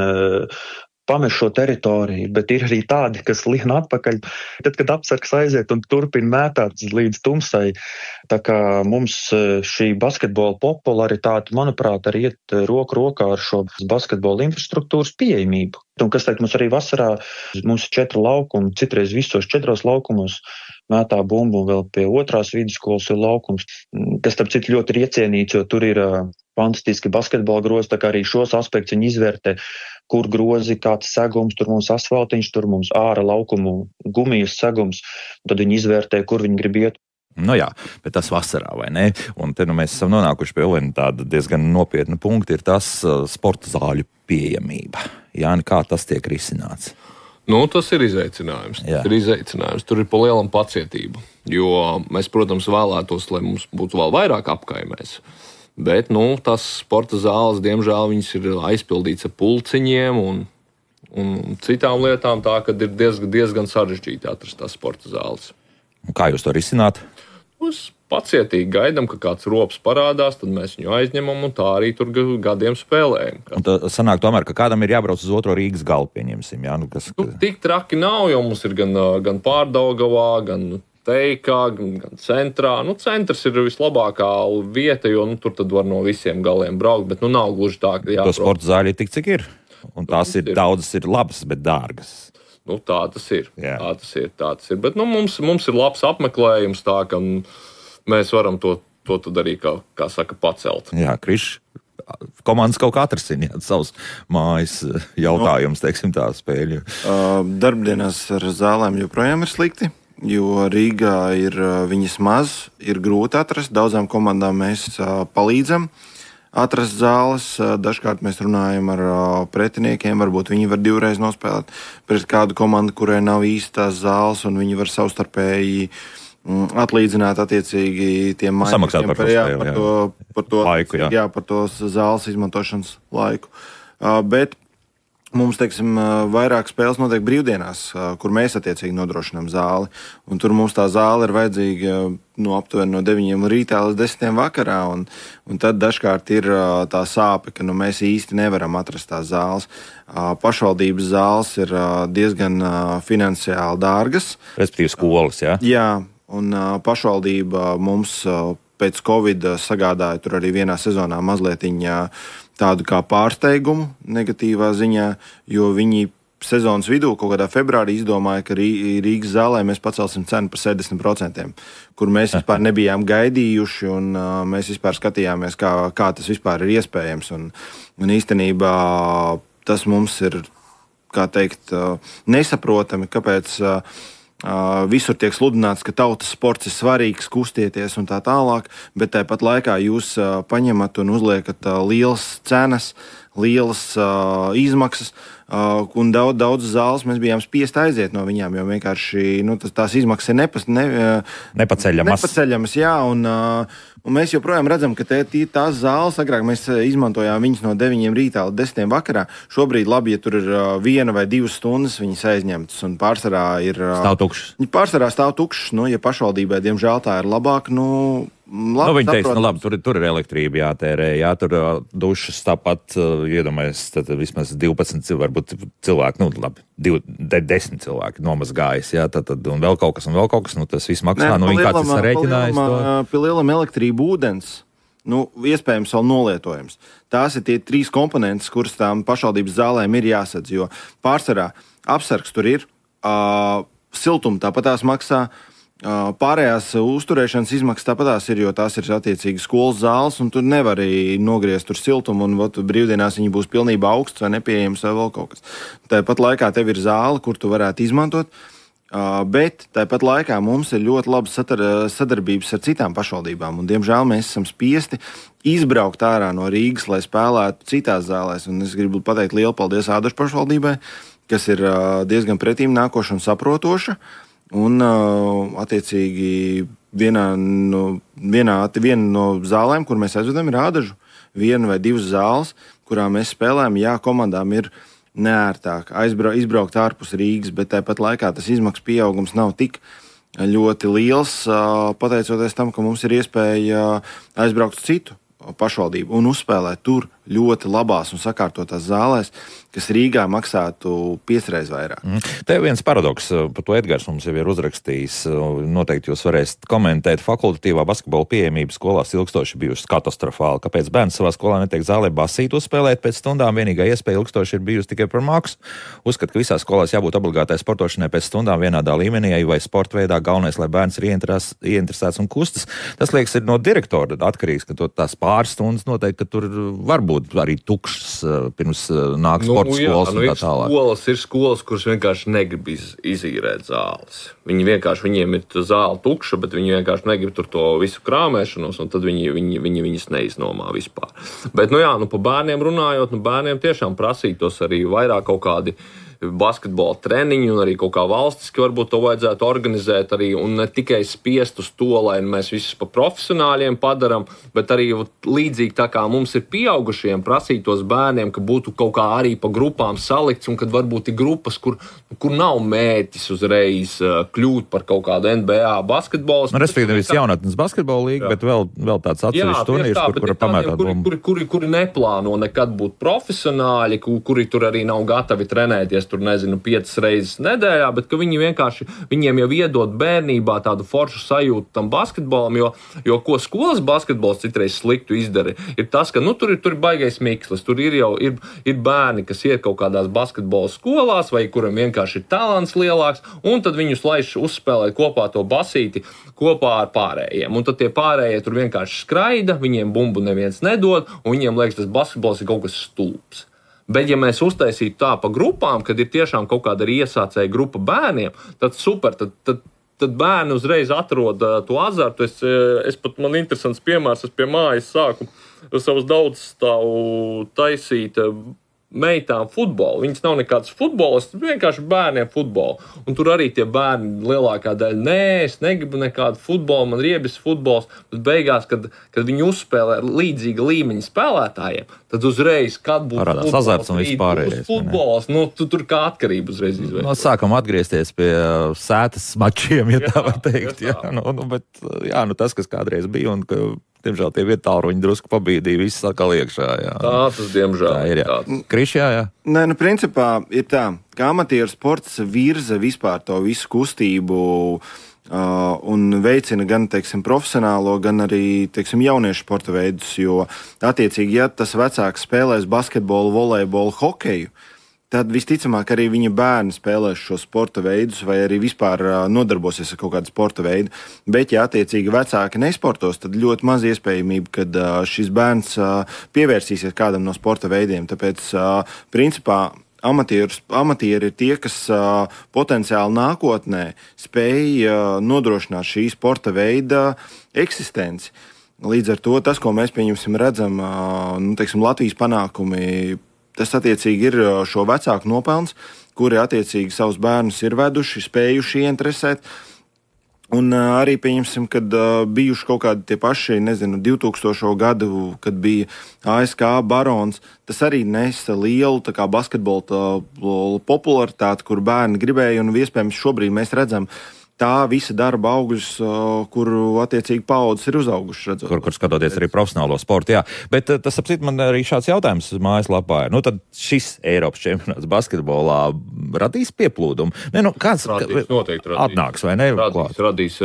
pamest šo teritoriju, bet ir arī tādi, kas lien atpakaļ. Tad, kad apsargs aiziet un turpina mētāt līdz tumsai, tā kā mums šī basketbola popularitāte, manuprāt, arī iet roku rokā ar šo basketbola infrastruktūras pieejamību. Un kas teikt, mums arī vasarā, mums ir 4 laukumi, citreiz visos 4 laukumos mētā bumbu, un vēl pie otrās vidusskolas ir laukums, kas, starp citu, ļoti ir iecienīts, jo tur ir fantastiski basketbola grozi, tā kā arī šos aspektus viņi izvērtē, kur grozi, kāds segums, tur mums asfaltiņš, tur mums āra laukumu gumijas segums, tad viņi izvērtē, kur viņi grib iet. Nu jā, bet tas vasarā, vai ne? Un te mēs esam nonākuši pie viena tāda diezgan nopietna punkta, ir tas sporta zāļu pieejamība. Jāni, kā tas tiek risināts? Tas ir izaicinājums. Tur ir pa lielam pacietību, jo mēs, protams, vēlētos, lai mums būtu vēl vairāk apkaimēs. Bet, tas sporta zāles, diemžēl, viņas ir aizpildīts ar pulciņiem un citām lietām, tā, ka ir diezgan sarežģīti atrast tās sporta zāles. Un kā jūs to risināt? Mēs pacietīgi gaidām, ka kāds rops parādās, tad mēs viņu aizņemam un tā arī tur gadiem spēlējam. Un tad sanāk tomēr, ka kādam ir jābrauc uz otro Rīgas galu, pieņemsim. Jā? Tik traki nav, jo mums ir gan Pārdaugavā, gan Teikā, gan centrā. Centrs ir vislabākā vieta, jo tur tad var no visiem galiem braukt, bet nav gluži tā, ka jābrauc. To sporta zāļi tik, cik ir. Un tās ir daudzas ir labas, bet dārgas. Tā tas ir. Tā tas ir. Bet mums ir labs apmeklējums, tā ka mēs varam to tad arī, kā saka, pacelt. Jā, Krišs, komandas kaut kā atrasina savus mājas jautājumus, teiksim, tā spēļu. Darbdienās ar zālēm joprojām ir slikti, jo Rīgā ir viņas maz, ir grūti atrast. Daudzām komandām mēs palīdzam atrast zāles. Dažkārt mēs runājam ar pretiniekiem, varbūt viņi var 2 reizes nospēlēt pret kādu komandu, kurai nav īstās zāles, un viņi var savstarpēji atlīdzināt attiecīgi tiem maiņiem par to laiku, par to zāles izmantošanas laiku. Bet mums, teiksim, vairāk spēles notiek brīvdienās, kur mēs attiecīgi nodrošinām zāli. Un tur mums tā zāle ir vajadzīga aptuveni no 9 rītā līdz 10 vakarā. Un tad dažkārt ir tā sāpe, ka mēs īsti nevaram atrast tās zāles. Pašvaldības zāles ir diezgan finansiāli dārgas. Respektīvi skolas, jā? Jā, un pašvaldība mums pēc Covid sagādāja tur arī vienā sezonā mazlietiņā tādu kā pārsteigumu negatīvā ziņā, jo viņi sezonas vidū, kaut kādā februārī, izdomāja, ka Rīgas zālē mēs pacelsim cenu par 70%, kur mēs vispār nebijām gaidījuši, un mēs vispār skatījāmies, kā tas vispār ir iespējams. Un īstenībā tas mums ir, kā teikt, nesaprotami, kāpēc visur tiek sludināts, ka tautas sports ir svarīgs, kustieties un tā tālāk, bet tāpat laikā jūs paņemat un uzliekat lielas cenas, lielas izmaksas, un daudz zāles mēs bijām spiest aiziet no viņām, jo vienkārši tās izmaksas ir nepaceļamas. Jā, un mēs joprojām redzam, ka tās zāles, agrāk mēs izmantojām viņas no 9 rītā līdz 10 vakarā. Šobrīd labi, ja tur ir 1 vai 2 stundas viņas aizņemtas, un pārsvarā stāv tukšas. Pārsvarā stāv tukšas, ja pašvaldībai, diemžēl, tā ir labāk, viņi teica, tur ir elektrība jātērē, tur dušas tāpat, iedomājies, tad vismaz 12 varbūt cilvēki, 10 cilvēki nomazgājas, tad un vēl kaut kas, tas viss maksā, viņi kāds ir sarēķinājis to. Pie lielam elektrību ūdens, iespējams vēl nolietojams. Tās ir tie 3 komponentes, kuras tām pašvaldības zālēm ir jāsadz, jo pārsvarā apsargs tur ir, siltuma tāpat tās maksā, pārējās uzturēšanas izmaksas tāpatās ir, jo tās ir attiecīgi skolas zāles, un tur nevar arī nogriezt tur siltumu, un brīvdienās viņi būs pilnībā augsts vai nepieejams vai vēl kaut kas. Tāpat laikā tev ir zāle, kur tu varētu izmantot, bet tāpat laikā mums ir ļoti labas sadarbības ar citām pašvaldībām, un diemžēl mēs esam spiesti izbraukt ārā no Rīgas, lai spēlētu citās zālēs, un es gribu pateikt lielu paldies Ādažu pašvaldībai, kas ir diezgan pretīm nākoša un saprotoša. Un, attiecīgi, viena no zālēm, kur mēs aizvedam, ir Ādažu. 1 vai 2 zāles, kurām mēs spēlējam, komandām ir neērtāk izbraukt ārpus Rīgas, bet tāpat laikā tas izmaksu pieaugums nav tik ļoti liels, pateicoties tam, ka mums ir iespēja aizbraukt uz citu pašvaldību un uzspēlēt tur ļoti labās un sakārtotās zālēs, kas Rīgā maksātu 5 reizes vairāk. Te viens paradoks, par to Edgars mums jau ir uzrakstījis, noteikti jūs varēsiet komentēt. Fakultatīvā basketbola pieejamība skolās ilgstoši bijusi katastrofāla. Kāpēc bērns savā skolā netiek zālē basīt uzspēlēt pēc stundām? Vienīgā iespēja ilgstoši ir bijusi tikai par maksu. Uzskat, ka visās skolās jābūt obligātai sportošanai pēc stundām vienādā līmenī vai sporta veidā. Galvenais, lai bērns ir ieinteresēts un kustas. Tas liekas ir no direktora atkarīgs, ka tās pāris stundas noteikti, ka tur var būt arī tukšs pirms nāk sporta skolas un tā tālāk. Ir skolas, kuras vienkārši negrib izīrēt zāles. Viņiem ir zāle tukša, bet viņi vienkārši negrib tur to visu krāmēšanos, un tad viņi viņas neiznomā vispār. Bet, pa bērniem runājot, bērniem tiešām prasītos arī vairāk kaut kādi basketbola treniņi un arī kaut kā valstiski varbūt to vajadzētu organizēt arī un ne tikai spiest uz to, lai mēs visus pa profesionāļiem padaram, bet arī līdzīgi tā kā mums ir pieaugušiem prasītos bērniem, ka būtu kaut kā arī pa grupām salikts un kad varbūt ir grupas, kur nav mērķis uzreiz kļūt par kaut kādu NBA basketbols. Respektīvi nevis jaunatnes basketbola līga, bet vēl tāds atsevišķs turnīrs, kur pamētāt bumbu. Kuri neplāno nekad būt profesionāļi, kuri tur arī nav gatavi trenēties tur, 5 reizes nedēļā, bet ka viņiem jau iedod bērnībā tādu foršu sajūtu tam basketbolam, jo ko skolas basketbols citreiz sliktu izdara, ir tas, ka tur ir baigais mikslis, tur ir bērni, kas iet kaut kādās basketbola skolās, vai kuram vienkārši ir talants lielāks, un tad viņus laiž uzspēlēt kopā to basīti kopā ar pārējiem. Un tad tie pārējie tur vienkārši skraida, viņiem bumbu neviens nedod, un viņiem liekas, tas basketbols ir kaut kas stulbs. Bet, ja mēs uztaisītu tā pa grupām, kad ir tiešām kaut kāda arī iesācēja grupa bērniem, tad super, tad bērni uzreiz atrod to azartu. Man interesants piemērs, es pie mājas sāku savus daudzstāvu taisīt meitām futbolu. Viņas nav nekāds futbolists, vienkārši bērniem futbolu. Un tur arī tie bērni lielākā daļa, es negribu nekādu futbolu, man riebis futbols, bet beigās, kad viņi uzspēlē līdzīga līmeņa spēlētājiem, tad uzreiz, kad būs futbols, tur kā atkarība uzreiz izveidojas. Sākam atgriezties pie sētas mačiem, ja tā var teikt. Tas, kas kādreiz bija un ka diemžēl tie vietāluņi drusku pabīdīja viss atkal iekšā. Jā. Tas diemžēl tā ir. Krišjā, jā? Nē, principā ir tā, ka amatieru sports virza vispār to visu kustību un veicina gan, profesionālo, gan arī, jauniešu sporta veidus, jo attiecīgi, ja tas vecāks spēlēs basketbolu, volejbolu, hokeju, tad visticamāk arī viņa bērni spēlēs šo sporta veidus vai arī vispār nodarbosies ar kaut kādu sporta veidu. Bet, ja attiecīgi vecāki nesportos, tad ļoti maz iespējamība, kad šis bērns pievērsīsies kādam no sporta veidiem. Tāpēc, principā, amatieri ir tie, kas potenciāli nākotnē spēj nodrošināt šī sporta veida eksistenci. Līdz ar to tas, ko mēs redzam, Latvijas panākumi, tas attiecīgi ir šo vecāku nopelns, kuri attiecīgi savus bērnus ir veduši, spējuši ieinteresēt. Un arī pieņemsim, kad bijuši kaut kādi tie paši, 2000. gadu, kad bija ASK Barons, tas arī nesa lielu basketbola popularitāti, kur bērni gribēja, un iespējams šobrīd mēs redzam tā visa darba augļus, kuru attiecīgi paaudzes ir uzauguši. Kur skatoties arī profesionālo sportu, jā. Bet tas, apsit, man arī šāds jautājums mājaslapā ir. Tad šis Eiropas čempionāts basketbolā radīs pieplūdumu? Kāds noteikti radīs. Atnāks vai ne? Radīs.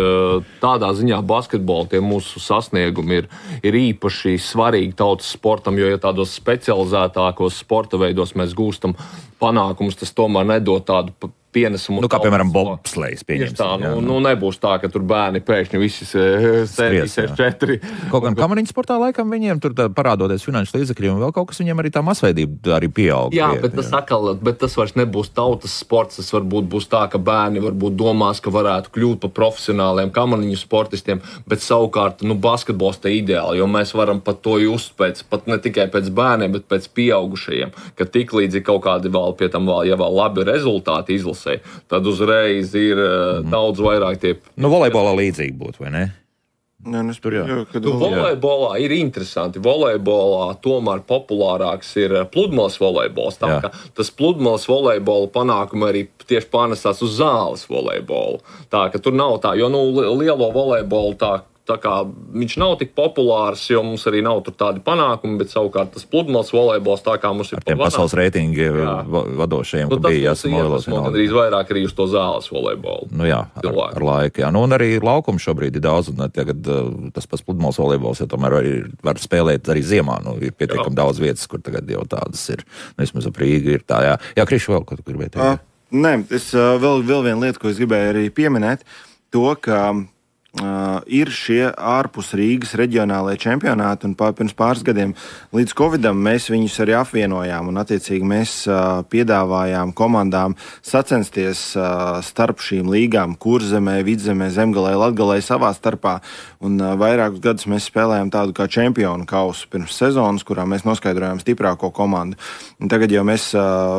Tādā ziņā basketbola tie mūsu sasniegumi ir īpaši svarīgi tautas sportam, jo ja tādos specializētākos sporta veidos mēs gūstam panākumus, tas tomēr nedod tādu pienesumu. Kā piemēram bobslejs pieņemsim. Nebūs tā, ka tur bērni pēkšņi visi sēdīs 4. Kaut gan kamariņu sportā laikam viņiem tur parādoties finanšu līdzekļi un vēl kaut kas viņiem arī tā masveidība arī pieaug. Jā, bet tas vairs nebūs tautas sports, tas varbūt būs tā, ka bērni varbūt domās, ka varētu kļūt par profesionāliem kamariņu sportistiem, bet savukārt, basketbols te ideāli, jo mēs varam pat to just pat ne tikai pēc bērniem, bet pēc pieaugušajiem, ka tik līdzi kaut kādi vēl pie tam vēl labi rezultāti izlasē, tad uzreiz ir daudz vairāk tie... Volejbolā līdzīgi būtu, vai ne? Volejbolā ir interesanti. Volejbolā tomēr populārāks ir pludmales volejbols. Tā kā tas pludmales volejbola panākumi arī tieši pārnesās uz zāles volejbolu. Tā ka tur nav tā, jo lielo volejbolu tā kā viņš nav tik populārs, jo mums arī nav tur tādi panākumi, bet savukārt tas pludmales volejbols, tā kā mums ir ar tiem pasaules reitingi vadošajiem, ka bija jāsamolot. Man gandrīz vairāk arī uz to zāles volejbolu. Nu jā, ar laiku, jā. Nu un arī laukums šobrīd ir daudz, un tagad tas pats pludmales volejbols, ja tomēr var spēlēt arī ziemā, nu ir pietiekami daudz vietas, kur tagad jau tādas ir, vismaz ap Rīgu ir tā, jā. Jā, Kriši, vēl, ko tu gribēji teikt? Nē, es vēl viena lieta, ko es gribēju arī pieminēt, to, ka ir šie ārpus Rīgas reģionālajie čempionāti, un pirms pāris gadiem līdz Covidam mēs viņus arī apvienojām, un attiecīgi mēs piedāvājām komandām sacensties starp šīm līgām, Kurzemē, Vidzemē, Zemgalē, Latgalē savā starpā, un vairākus gadus mēs spēlējām tādu kā čempionu kausu pirms sezonas, kurā mēs noskaidrojām stiprāko komandu. Un tagad jau mēs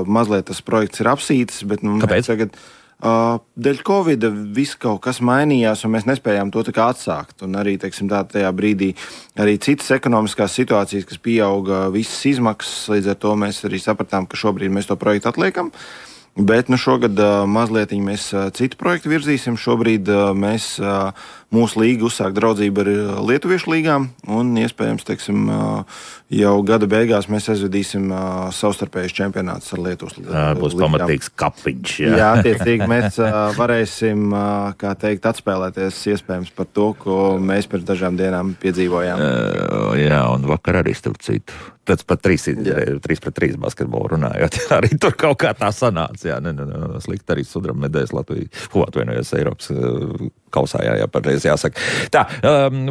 mazliet tas projekts ir apsītis, bet kāpēc? Tagad dēļ Covida viss kaut kas mainījās, un mēs nespējām to tā kā atsākt. Un arī, teiksim, tajā brīdī arī citas ekonomiskās situācijas, kas pieauga visas izmaksas, līdz ar to mēs arī sapratām, ka šobrīd mēs to projektu atliekam. Bet šogad mazliet mēs citu projektu virzīsim. Šobrīd mēs mūsu līga uzsāk draudzību ar lietuviešu līgām, un iespējams, teiksim, jau gada beigās mēs aizvedīsim savstarpējus čempionātus ar Lietuvas līgām. Būs pamatīgs kapiņš. Jā, attiecīgi mēs varēsim, kā teikt, atspēlēties iespējams par to, ko mēs pirms dažām dienām piedzīvojām. Jā, un vakar arī starp citu. Tāds pat 3-3 basketbolu runājot. Arī tur kaut kā tā sanāca. Jā, slikti arī sudraba medaļas Latvijas, ko atvienojas Eiropas kausā, jā, pareizi jāsaka. Tā,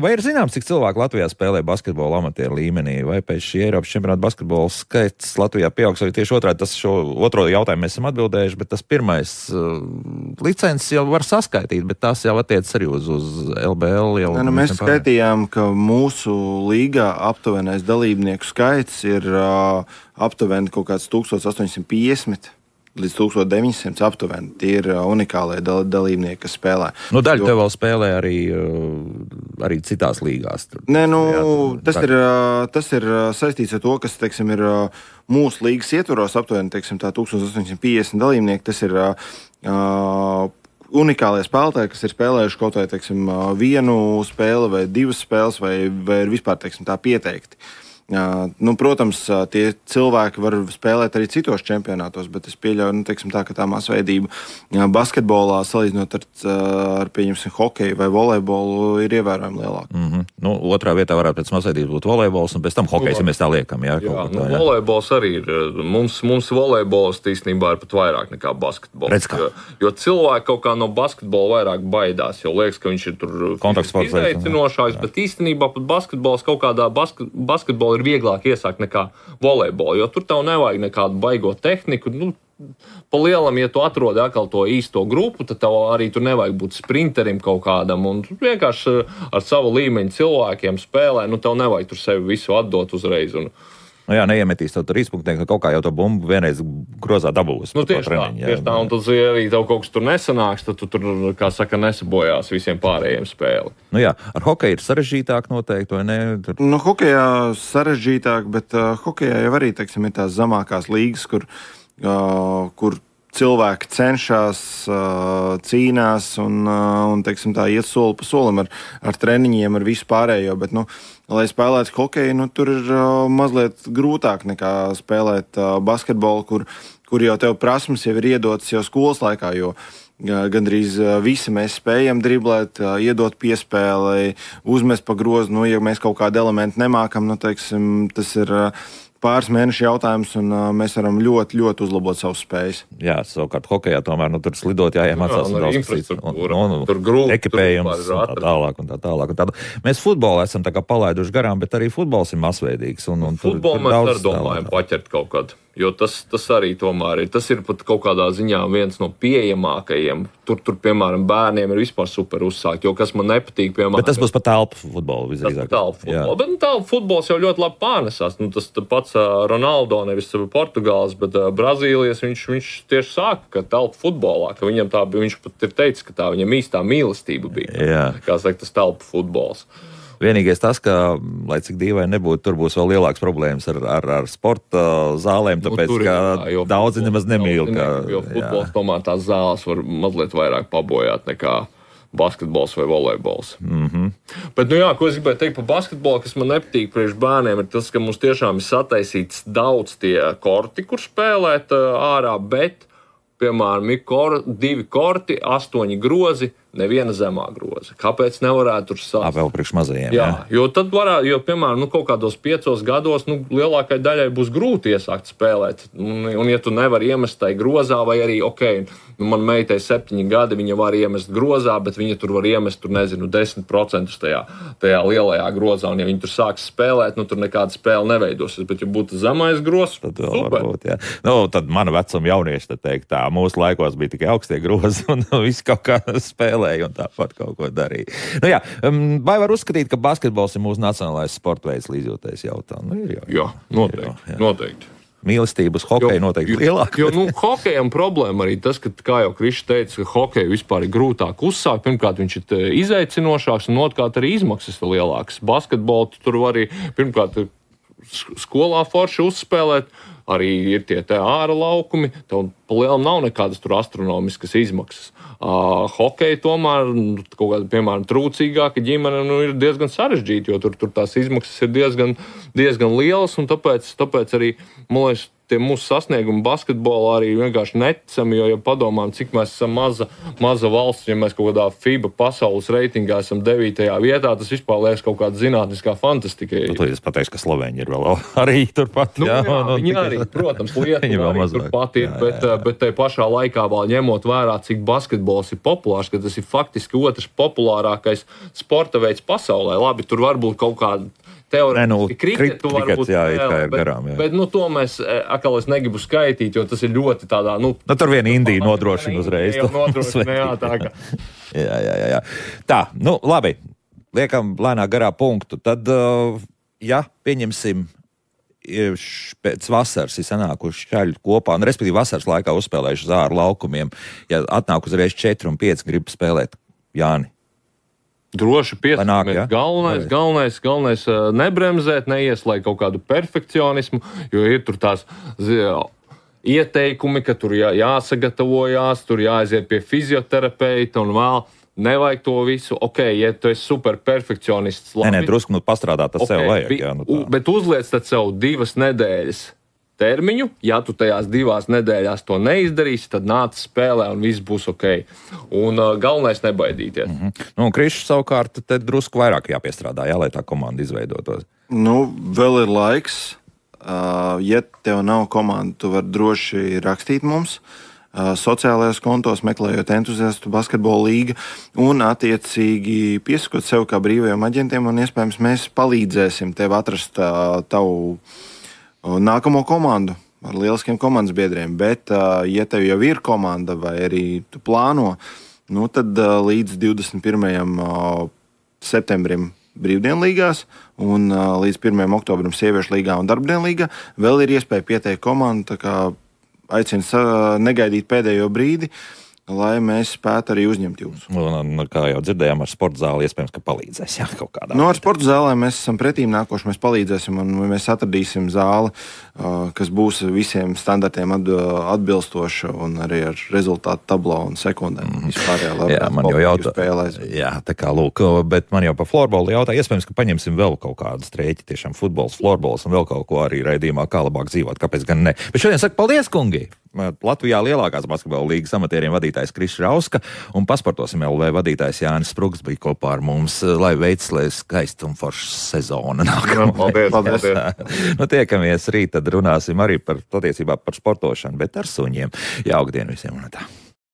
vai ir zināms, cik cilvēku Latvijā spēlē basketbolu amatieru līmenī, vai pēc šī Eiropas čempionāta basketbola skaits Latvijā pieaugs, vai tieši otrādi, tas šo otro jautājumu mēs esam atbildējuši, bet tas pirmais licences jau var saskaitīt, bet tās jau attiec arī uz LBL. Jau mēs skaitījām, ka mūsu līgā aptuvenais dalībnieku skaits ir aptuveni kaut kāds 1850. Līdz 1900 aptuveni. Tie ir unikālie dalībnieki, kas spēlē. Nu, daļa tev vēl spēlē arī citās līgās. Nē, tas ir saistīts ar to, kas, teiksim, ir mūsu līgas ietvaros aptuveni, teiksim, tā 1850 dalībnieki. Tas ir unikālie spēlētāji, kas ir spēlējuši kaut vai, teiksim, vienu spēli vai divas spēles vai ir vispār, teiksim, tā pieteikti. Protams, tie cilvēki var spēlēt arī citos čempionātos, bet es pieļauju, teiksim, tā, ka tā masveidība basketbolā salīdzinot ar pieņemsim, hokeju vai volejbolu ir ievērojami lielāka. Otrā vietā varētu pēc masveidības būt volejbols, un pēc tam hokejs, ja mēs tā liekam. Jā, volejbols arī ir. Mums volejbols īstenībā ir pat vairāk nekā basketbols. Jo cilvēki kaut kā no basketbola vairāk baidās, jo liekas, ka viņš ir tur izaicinošāks, bet īstenībā pat basketbols kaut kādā basketbola ir vieglāk iesākt nekā volejbolu, jo tur tev nevajag nekādu baigo tehniku. Pa lielam, ja tu atrodi atkal to īsto grupu, tad tev arī tur nevajag būt sprinterim kaut kādam, un tu vienkārši ar savu līmeņu cilvēkiem spēlē, tev nevajag tur sevi visu atdot uzreiz. Neiemetīs tev tur izpunktiem, ka kaut kā jau to bumbu vienreiz grozā dabūs. Tieši tā, un tad, ja arī tev kaut kas tur nesanāks, tad tu tur, kā saka, nesabojās visiem pārējiem spēli. Ar hokeju ir sarežģītāk noteikti, vai ne? Hokejā sarežģītāk, bet hokejā jau arī, teiksim, ir tās zemākās līgas, kur cilvēki cenšas, cīnās un teiksim, tā iet soli pa solim ar treniņiem, ar visu pārējo, bet, lai spēlētu hokeju, tur ir mazliet grūtāk nekā spēlēt basketbolu, kur jau tev prasmes jau ir iedotas jau skolas laikā, jo gandrīz visi mēs spējam driblēt, iedot piespēlei, uzmest pa grozu, ja mēs kaut kādu elementu nemākam, teiksim, tas ir pāris mēnešu jautājums, un mēs varam ļoti, ļoti uzlabot savus spējas. Jā, savukārt hokejā tomēr tur slidot jāiemācās un daudz cits. Tur grūti, ekipējums un tā tālāk. Mēs futbolu esam tā kā palaiduši garām, bet arī futbols ir masveidīgs. Futbolu mēs arī domājam paķert kaut kādu. Jo tas arī tomēr ir. Tas ir pat kaut kādā ziņā viens no pieejamākajiem. Tur piemēram, bērniem ir vispār super uzsākt, jo kas man nepatīk, piemēram. Bet tas būs pat telpu futbolu visdrīzāk. Bet telpu futbols jau ļoti labi pārnesās. Tas pats Ronaldo nevis Portugāles, bet Brazīlijas, viņš tieši sāka, ka telpu futbolā, ka viņam tā bija, viņš pat ir teicis, ka tā viņam īstā mīlestība bija. Jā. Kā saka, tas telpu futbols. Vienīgais tas, ka, lai cik dīvaini nebūtu, tur būs vēl lielāks problēmas ar sporta zālēm, tāpēc, ka daudzi nemaz nemīl. Jo futbols tomēr tās zāles var mazliet vairāk pabojāt nekā basketbols vai volejbols. Mhm. Bet, ko es gribēju teikt par basketbolu, kas man nepatīk priekš bērniem, ir tas, ka mums tiešām ir sataisīts daudz tie korti, kur spēlēt ārā, bet, piemēram, ir 2 korti, 8 grozi, neviena zemā groza. Kāpēc nevarētu tur sākt? Vēl priekš mazajiem. Jā, jo tad varētu, piemēram, kaut kādos 5 gados, lielākai daļai būs grūti iesākt spēlēt. Un ja tu nevari iemest tai grozā, vai arī, man meitai 7 gadi, viņa var iemest grozā, bet viņa tur var iemest, 10% tajā lielajā grozā. Un ja viņa tur sāks spēlēt, tur nekāda spēle neveidosies. Bet ja būtu zemais grozs, tad varbūt, jā. Tad mana vecuma jaunieši teikt tā, mūsu laikos bija tikai augstie grozi un viss kaut kā spēlē. Un tāpat kaut ko darīja. Vai var uzskatīt, ka basketbols ir mūsu nacionālais sporta veids līdzjūtējs jautājumu? Ir jau. Jā, noteikti. Mīlestība uz hokeju noteikti lielāka. Hokejam problēma arī tas, ka, kā jau Krišs teica, ka hokeju vispār ir grūtāk uzsākt. Pirmkārt, viņš ir izaicinošāks un otrkārt arī izmaksas ir lielākas. Basketbolu tur var arī, pirmkārt, skolā forši uzspēlēt. Arī ir tie ārā laukumi, tev palielam nav nekādas tur astronomiskas izmaksas. Hokeja tomēr, kaut kāda, piemēram, trūcīgāka ģimene ir diezgan sarežģīta, jo tur tās izmaksas ir diezgan lielas, un tāpēc arī, man liekas, tie mūsu sasniegumi basketbolā arī vienkārši neticami, jo, ja padomājam, cik mēs esam maza valsts, ja mēs kaut kādā FIBA pasaules reitingā esam 9. vietā, tas vispār liekas kaut kāda zinātniskā fantastika. Es pateikšu, ka Slovēņi ir vēl arī turpat. Viņi arī, protams, Lietuva arī turpat ir, bet tai pašā laikā vēl ņemot vērā, cik basketbols ir populārs, ka tas ir faktiski otrs populārākais sporta veids pasaulē. Labi, tur varbūt kaut kāda teorētiski kriketu varbūt spēlē, bet to mēs, es negribu skaitīt, jo tas ir ļoti tādā, tur viena Indija nodrošina uzreiz. Jā. Tā, labi, liekam lēnā garā punktu. Tad, pieņemsim, pēc vasaras ir sanākuši šķaļi kopā, un respektīvi vasaras laikā uzspēlējuši uz āru laukumiem, ja atnāk uzreiz 4 un 5 grib spēlēt, Jāni. Droši 15. Galvenais nebremzēt, neieslēgt kaut kādu perfekcionismu, jo ir tur tās ieteikumi, ka tur jāsagatavojās, tur jāaiziet pie fizioterapeita un vēl nevajag to visu. Ja tu esi super perfekcionists, labi. Drusku pastrādāt tas sev vajag. Bet uzliec tad sev 2 nedēļas termiņu. Ja tu tajās 2 nedēļās to neizdarīsi, tad nāc spēlē un viss būs Un galvenais nebaidīties. Krišs savukārt te drusku vairāk jāpiestrādā, lai tā komanda izveidotos. Vēl ir laiks. Ja tev nav komanda, tu vari droši rakstīt mums sociālajos kontos, meklējot entuziastu basketbola līga un attiecīgi piesakot sev kā brīvajiem aģentiem, un iespējams mēs palīdzēsim tev atrast tavu nākamo komandu ar lieliskiem komandas biedriem, bet, ja tev jau ir komanda vai arī tu plāno, tad līdz 21. septembrim brīvdienlīgās un līdz 1. oktobrim sieviešu līgā un darbdienlīgā vēl ir iespēja pieteikt komandu, tā kā aicinu negaidīt pēdējo brīdi, lai mēs spētu arī uzņemt jūs. Kā jau dzirdējām, ar sporta zāli iespējams, ka palīdzēs. Kaut kādā. Ar sporta zālē mēs esam pretīm nākoši, mēs palīdzēsim un mēs atradīsim zāli, kas būs visiem standartiem atbilstoša un arī ar rezultātu tablo un sekundēm. Man jau jautā, tā kā lūk, bet man jau par florbolu jautā, iespējams, ka paņemsim vēl kaut kādu strēķi, tiešām futbols, florbols un vēl kaut ko arī raidījumā, kā labāk dzīvot, kāpēc gan ne. Bet šodien saku paldies, kungi! Latvijā lielākās basketbola līgas amatieriem vadītājs Krišs Rauska un Pasportosim LV vadītājs Jānis Sprugs bija kopā ar mums, lai veids, lai skaista un forša sezona nākamā. Paldies. Tiekamies rīt, tad runāsim arī par sportošanu, bet ar suņiem. Jauka diena visiem un tā.